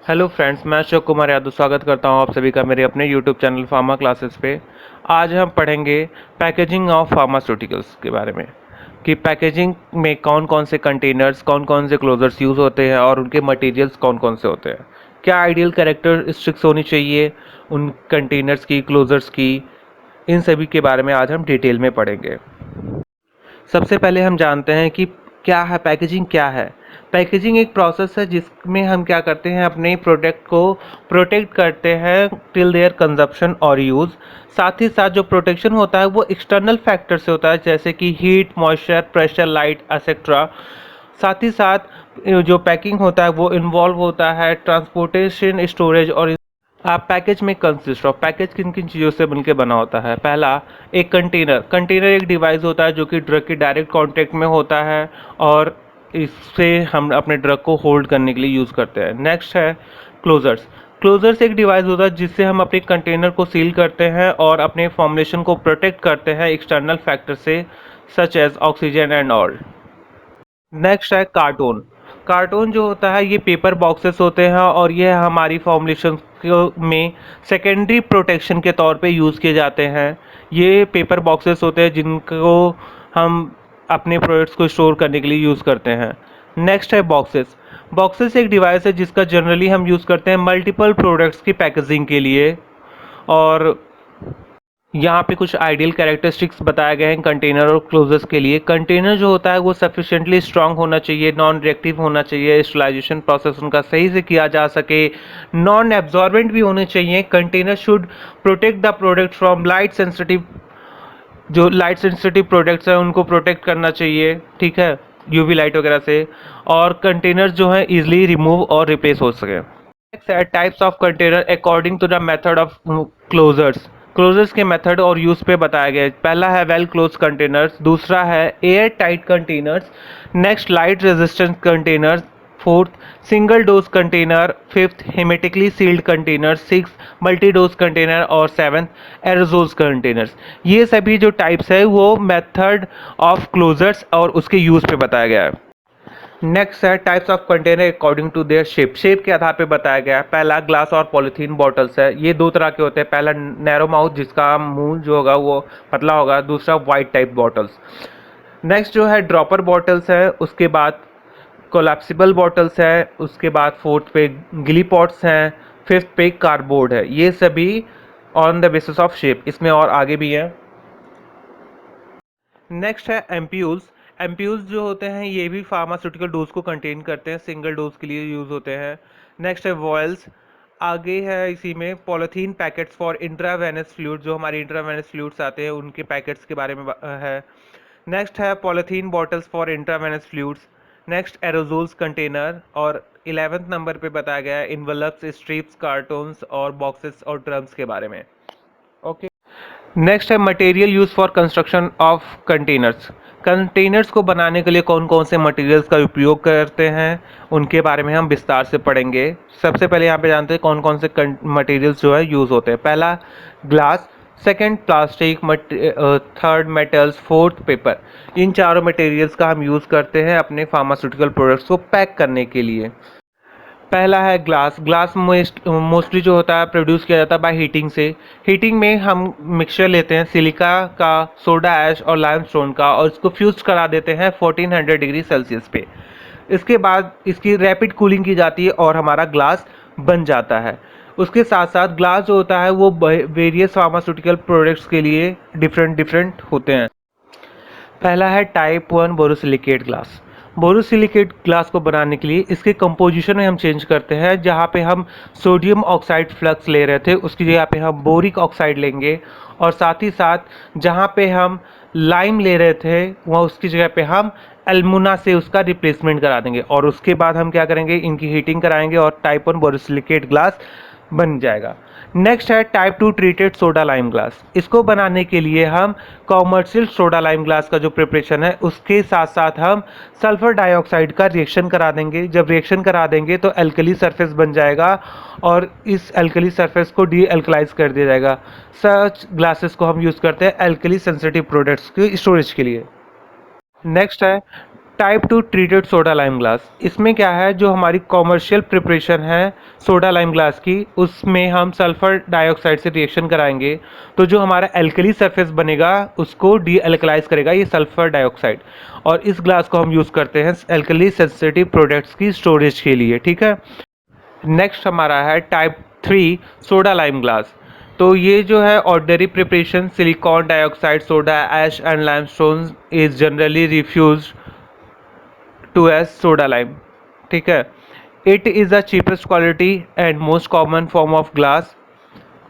Hello friends, मैं अशोक कुमार यादव स्वागत करता हूं आप सभी का मेरे अपने यूट्यूब चैनल फार्मा क्लासेस पे। आज हम पढ़ेंगे पैकेजिंग ऑफ फार्मास्यूटिकल्स के बारे में कि पैकेजिंग में कौन कौन से कंटेनर्स, कौन कौन से क्लोजर्स यूज़ होते हैं और उनके मटेरियल्स कौन कौन से होते हैं, क्या आइडियल कैरेक्टरिस्टिक्स होनी चाहिए उन कंटेनर्स की, क्लोजर्स की। इन सभी के बारे में आज हम डिटेल में पढ़ेंगे। सबसे पहले हम जानते हैं कि क्या है पैकेजिंग। क्या है पैकेजिंग? एक प्रोसेस है जिसमें हम क्या करते हैं, अपने प्रोडक्ट को प्रोटेक्ट करते हैं टिल देयर कंजप्शन और यूज़। साथ ही साथ जो प्रोटेक्शन होता है वो एक्सटर्नल फैक्टर से होता है, जैसे कि heat, moisture, pressure, light etcetera. साथ ही साथ जो पैकिंग होता है वो इन्वॉल्व होता है ट्रांसपोर्टेशन, स्टोरेज और आप पैकेज में कंसिस्ट ऑफ। पैकेज किन किन चीज़ों से बनके बना होता है? पहला, एक कंटेनर। कंटेनर एक डिवाइस होता है जो कि ड्रग के डायरेक्ट कांटेक्ट में होता है और इससे हम अपने ड्रग को होल्ड करने के लिए यूज़ करते हैं। नेक्स्ट है क्लोजर्स। क्लोजर्स एक डिवाइस होता है जिससे हम अपने कंटेनर को सील करते हैं और अपने फॉर्मुलेशन को प्रोटेक्ट करते हैं एक्सटर्नल फैक्टर से, such as oxygen and all. Next है कार्टून। कार्टून जो होता है ये पेपर बॉक्सेस होते हैं और ये हमारी फॉर्मुलेशन में सेकेंडरी प्रोटेक्शन के तौर पे यूज़ किए जाते हैं। ये पेपर बॉक्सेस होते हैं जिनको हम अपने प्रोडक्ट्स को स्टोर करने के लिए यूज़ करते हैं। नेक्स्ट है बॉक्सेस। बॉक्सेस एक डिवाइस है जिसका जनरली हम यूज़ करते हैं मल्टीपल प्रोडक्ट्स की पैकेजिंग के लिए। और यहाँ पे कुछ आइडियल कैरेक्टरिस्टिक्स बताए गए हैं कंटेनर और क्लोजर्स के लिए। कंटेनर जो होता है वो सफिशिएंटली स्ट्रांग होना चाहिए, नॉन रिएक्टिव होना चाहिए, स्टरलाइजेशन प्रोसेस उनका सही से किया जा सके, नॉन एब्जॉर्बेंट भी होने चाहिए। Container should protect the product from light sensitive, जो लाइट सेंसिटिव प्रोडक्ट्स हैं उनको प्रोटेक्ट करना चाहिए, ठीक है, यूवी लाइट वगैरह से। और कंटेनर जो है इजिली रिमूव और रिप्लेस हो सके। नेक्स्ट है types of container according to the method of closures. Closures के मेथड और यूज पे बताया गया है। पहला है वेल क्लोज कंटेनर्स, दूसरा है air tight containers, next light resistant containers, fourth single dose container, fifth hermetically sealed container, six multi dose container और सेवन्थ एरोजोल्स कंटेनर्स। ये सभी जो टाइप्स है वो मेथड ऑफ क्लोजर्स और उसके यूज पे बताया गया है। नेक्स्ट है types of container according to their shape. Shape के आधार पे बताया गया है। पहला ग्लास और पॉलीथीन बॉटल्स है। ये दो तरह के होते हैं। पहला नैरो माउथ, जिसका मुंह जो होगा वो पतला होगा, दूसरा वाइट टाइप बॉटल्स। नेक्स्ट जो है ड्रॉपर बॉटल्स है, उसके बाद कोलैप्सिबल बॉटल्स है, उसके बाद फोर्थ पे गिली पॉट्स हैं, फिफ्थ पे कार्डबोर्ड है। ये सभी on the basis of shape. इसमें और आगे भी है। नेक्स्ट है एम्प्यूल्स। एम्प्यूल्स जो होते हैं ये भी फार्मास्यूटिकल डोज को कंटेन करते हैं, सिंगल डोज के लिए यूज़ होते हैं। नेक्स्ट है वॉयल्स। आगे है इसी में polythene packets for intravenous fluid, जो हमारे इंट्रावेनस फ्लूइड्स आते हैं उनके पैकेट्स के बारे में है। नेक्स्ट है polythene bottles for intravenous fluids. Next aerosols container. और 11th नंबर पे बताया गया है इन्वेलप्स, स्ट्रिप्स, कार्टून्स और बॉक्सेस और ड्रम्स के बारे में। ओके। नेक्स्ट है material use for construction of containers. Containers को बनाने के लिए कौन कौन से मटेरियल्स का उपयोग करते हैं उनके बारे में हम विस्तार से पढ़ेंगे। सबसे पहले यहाँ पे जानते हैं कौन कौन से मटेरियल्स जो है यूज़ होते हैं। पहला glass, second plastic, third metals, fourth paper. इन चारों मटेरियल्स का हम यूज़ करते हैं अपने फार्मास्यूटिकल प्रोडक्ट्स को पैक करने के लिए। पहला है ग्लास। ग्लास मोस्टली जो होता है प्रोड्यूस किया जाता है बाय हीटिंग से। हीटिंग में हम मिक्सचर लेते हैं सिलिका का, सोडा ऐश और लाइमस्टोन का और इसको फ्यूज करा देते हैं 1400 डिग्री सेल्सियस पे। इसके बाद इसकी रैपिड कूलिंग की जाती है और हमारा ग्लास बन जाता है। उसके साथ साथ ग्लास जो होता है वो वेरियस फार्मास्यूटिकल प्रोडक्ट्स के लिए डिफरेंट डिफरेंट होते हैं। पहला है type 1 borosilicate glass. Borosilicate glass को बनाने के लिए इसके कंपोजिशन में हम चेंज करते हैं। जहाँ पे हम सोडियम ऑक्साइड फ्लक्स ले रहे थे उसकी जगह पे हम बोरिक ऑक्साइड लेंगे, और साथ ही साथ जहाँ पे हम लाइम ले रहे थे वहाँ उसकी जगह पे हम एल्मुना से उसका रिप्लेसमेंट करा देंगे। और उसके बाद हम क्या करेंगे, इनकी हीटिंग कराएंगे और टाइप 1 बोरोसिलिकेट ग्लास बन जाएगा। नेक्स्ट है type 2 treated soda lime glass. इसको बनाने के लिए हम कॉमर्शियल सोडा लाइम ग्लास का जो प्रिपरेशन है उसके साथ साथ हम सल्फर डाइऑक्साइड का रिएक्शन करा देंगे। जब रिएक्शन करा देंगे तो एल्कली सरफेस बन जाएगा और इस एल्कली सरफेस को डी एल्कलाइज कर दिया जाएगा। सच ग्लासेस को हम यूज़ करते हैं एल्कली सेंसिटिव प्रोडक्ट्स की स्टोरेज के लिए। नेक्स्ट है type 2 treated soda lime glass, इसमें क्या है, जो हमारी कॉमर्शियल प्रिपरेशन है सोडा लाइम ग्लास की, उसमें हम सल्फर डाइऑक्साइड से रिएक्शन कराएंगे तो जो हमारा एल्कली सरफेस बनेगा उसको डी एल्कलाइज करेगा ये सल्फर डाइऑक्साइड, और इस ग्लास को हम यूज़ करते हैं एल्कली सेंसिटिव प्रोडक्ट्स की स्टोरेज के लिए। ठीक है। नेक्स्ट हमारा है टाइप 3 सोडा लाइम ग्लास। तो ये जो है ordinary preparation silicon dioxide soda ash and limestone is generally refuse to as soda lime. ठीक है। It is the cheapest quality and most common form of glass.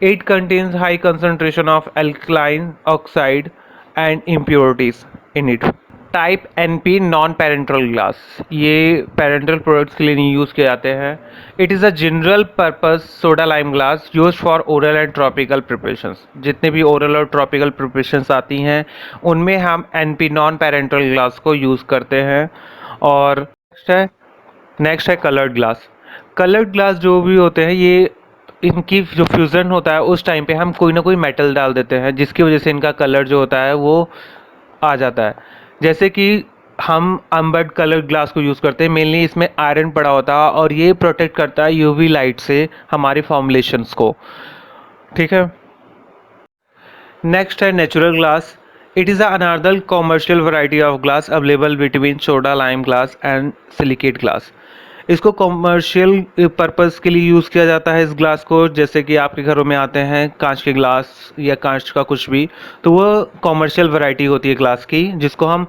It contains high concentration of alkaline oxide and impurities in it. Type NP non parenteral glass, ये parenteral products के लिए नहीं use किए जाते हैं। It is a general purpose soda lime glass use for oral and tropical preparations. जितने भी oral और ट्रॉपिकल प्रिपरेशंस आती हैं उनमें हम NP नॉन पेरेंटल ग्लास को यूज़ करते हैं। और नेक्स्ट है कलर्ड ग्लास। कलर्ड ग्लास जो भी होते हैं ये इनकी जो फ्यूज़न होता है उस टाइम पे हम कोई ना कोई मेटल डाल देते हैं जिसकी वजह से इनका कलर जो होता है वो आ जाता है। जैसे कि हम अम्बर्ड कलर ग्लास को यूज़ करते हैं, मेनली इसमें आयरन पड़ा होता है और ये प्रोटेक्ट करता है यूवी लाइट से हमारे फॉर्मुलेशंस को। ठीक है। नेक्स्ट है natural glass. It is another commercial variety of glass available between soda lime glass and silicate glass. इसको कॉमर्शियल पर्पस के लिए यूज़ किया जाता है इस ग्लास को, जैसे कि आपके घरों में आते हैं कांच के ग्लास या कांच का कुछ भी, तो वो कॉमर्शियल वैरायटी होती है ग्लास की जिसको हम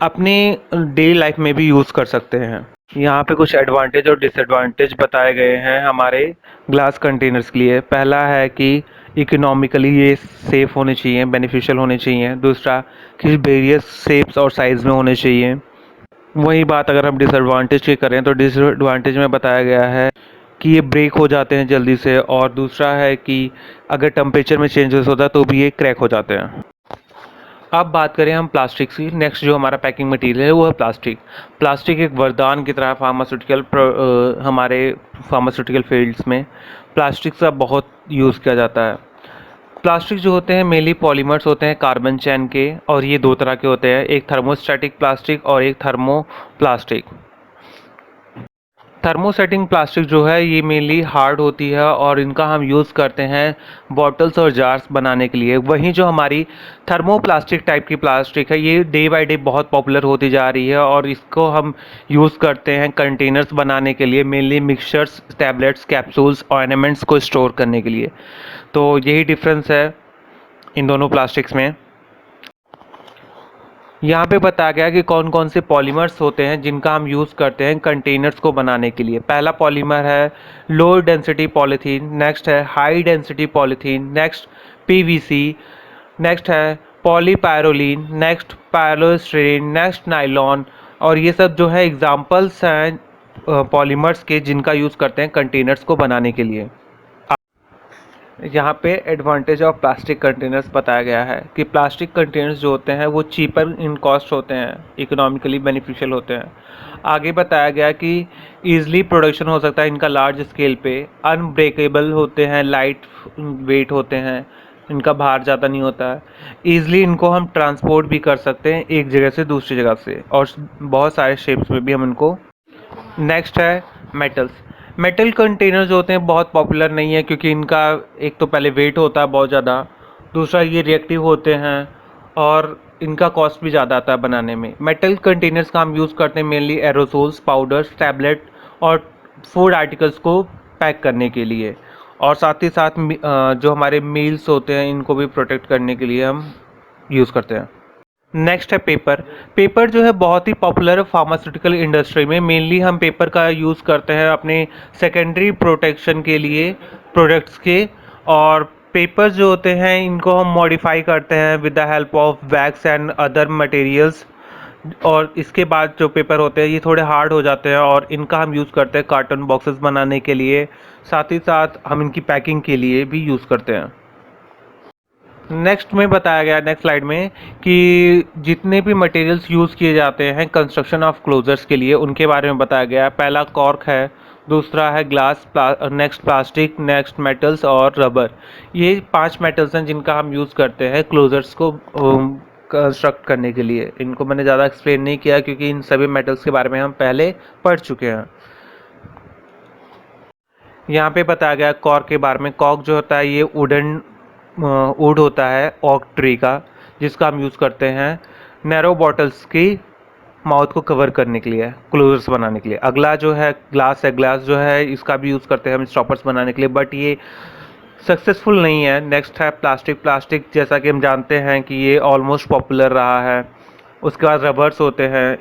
अपने डेली लाइफ में भी यूज़ कर सकते हैं। यहाँ पे कुछ एडवांटेज और डिसएडवांटेज बताए गए हैं हमारे ग्लास कंटेनर्स के लिए। पहला है कि इकोनॉमिकली ये सेफ़ होने चाहिए, बेनिफिशियल होने चाहिए। दूसरा कि वेरियस शेप्स और साइज़ में होने चाहिए। वही बात अगर हम डिसएडवांटेज की करें तो डिसएडवांटेज में बताया गया है कि ये ब्रेक हो जाते हैं जल्दी से, और दूसरा है कि अगर टेम्परेचर में चेंजेस होता है तो भी ये क्रैक हो जाते हैं। अब बात करें हम प्लास्टिक की। नेक्स्ट जो हमारा पैकिंग मटेरियल है वो है प्लास्टिक। प्लास्टिक एक वरदान की तरह हमारे फार्मास्यूटिकल फील्ड्स में प्लास्टिक का बहुत यूज़ किया जाता है। प्लास्टिक जो होते हैं मेनली पॉलीमर्स होते हैं कार्बन चैन के, और ये दो तरह के होते हैं, एक थर्मोस्टैटिक प्लास्टिक और एक थर्मो प्लास्टिक। थर्मोसेटिंग प्लास्टिक जो है ये मेनली हार्ड होती है और इनका हम यूज़ करते हैं बॉटल्स और जार्स बनाने के लिए। वहीं जो हमारी थर्मोप्लास्टिक टाइप की प्लास्टिक है ये डे बाय डे बहुत पॉपुलर होती जा रही है और इसको हम यूज़ करते हैं कंटेनर्स बनाने के लिए, mainly mixtures, tablets, capsules, ornaments को स्टोर करने के लिए। तो यही डिफरेंस है इन दोनों प्लास्टिक्स में। यहाँ पे बताया गया कि कौन कौन से पॉलीमर्स होते हैं जिनका हम यूज़ करते हैं कंटेनर्स को बनाने के लिए। पहला पॉलीमर है लो डेंसिटी पॉलीथीन, नेक्स्ट है high density polythene, next PVC, next है पॉलीपायरोलीन, नेक्स्ट पायलोस्टीरीन, नेक्स्ट नाइलॉन। और ये सब जो है एग्जांपल्स हैं पॉलीमर्स के जिनका यूज़ करते हैं कंटेनर्स को बनाने के लिए। यहाँ पे एडवांटेज ऑफ प्लास्टिक कंटेनर्स बताया गया है कि प्लास्टिक कंटेनर्स जो होते हैं वो चीपर इन कॉस्ट होते हैं, इकोनॉमिकली बेनिफिशियल होते हैं। आगे बताया गया कि ईज़िली प्रोडक्शन हो सकता है इनका लार्ज स्केल पे, अनब्रेकेबल होते हैं, लाइट वेट होते हैं, इनका भार ज़्यादा नहीं होता है, ईज़िली इनको हम ट्रांसपोर्ट भी कर सकते हैं एक जगह से दूसरी जगह से, और बहुत सारे शेप्स में भी हम इनको। नेक्स्ट है मेटल्स। मेटल कंटेनर जो होते हैं बहुत पॉपुलर नहीं है क्योंकि इनका एक तो पहले वेट होता है बहुत ज़्यादा, दूसरा ये रिएक्टिव होते हैं और इनका कॉस्ट भी ज़्यादा आता है बनाने में। मेटल कंटेनर्स का हम यूज़ करते हैं मेनली एरोसोल्स, पाउडर्स, टैबलेट और फूड आर्टिकल्स को पैक करने के लिए, और साथ ही साथ जो हमारे मील्स होते हैं इनको भी प्रोटेक्ट करने के लिए हम यूज़ करते हैं। नेक्स्ट है पेपर। पेपर जो है बहुत ही पॉपुलर है फार्मास्यूटिकल इंडस्ट्री में। मेनली हम पेपर का यूज़ करते हैं अपने सेकेंडरी प्रोटेक्शन के लिए प्रोडक्ट्स के, और पेपर जो होते हैं इनको हम मॉडिफाई करते हैं with the help of wax and other materials, और इसके बाद जो पेपर होते हैं ये थोड़े हार्ड हो जाते हैं और इनका हम यूज़ करते हैं कार्टन बॉक्सेस बनाने के लिए, साथ ही साथ हम इनकी पैकिंग के लिए भी यूज़ करते हैं। नेक्स्ट में बताया गया नेक्स्ट स्लाइड में कि जितने भी मटेरियल्स यूज़ किए जाते हैं कंस्ट्रक्शन ऑफ क्लोजर्स के लिए उनके बारे में बताया गया। पहला कॉर्क है, दूसरा है glass, next plastic, next metals और रबर। ये 5 मेटल्स हैं जिनका हम यूज़ करते हैं क्लोजर्स को कंस्ट्रक्ट करने के लिए। इनको मैंने ज़्यादा एक्सप्लेन नहीं किया क्योंकि इन सभी मेटल्स के बारे में हम पहले पढ़ चुके हैं। यहाँ पे बताया गया कॉर्क के बारे में। कॉर्क जो होता है ये वुड होता है ओक ट्री का, जिसका हम यूज़ करते हैं नैरो बॉटल्स की माउथ को कवर करने के लिए, क्लोजर्स बनाने के लिए। अगला जो है ग्लास है। ग्लास जो है इसका भी यूज़ करते हैं हम स्टॉपर्स बनाने के लिए, बट ये सक्सेसफुल नहीं है। नेक्स्ट है प्लास्टिक। प्लास्टिक जैसा कि हम जानते हैं कि ये ऑलमोस्ट पॉपुलर रहा है। उसके बाद रबर्स होते हैं।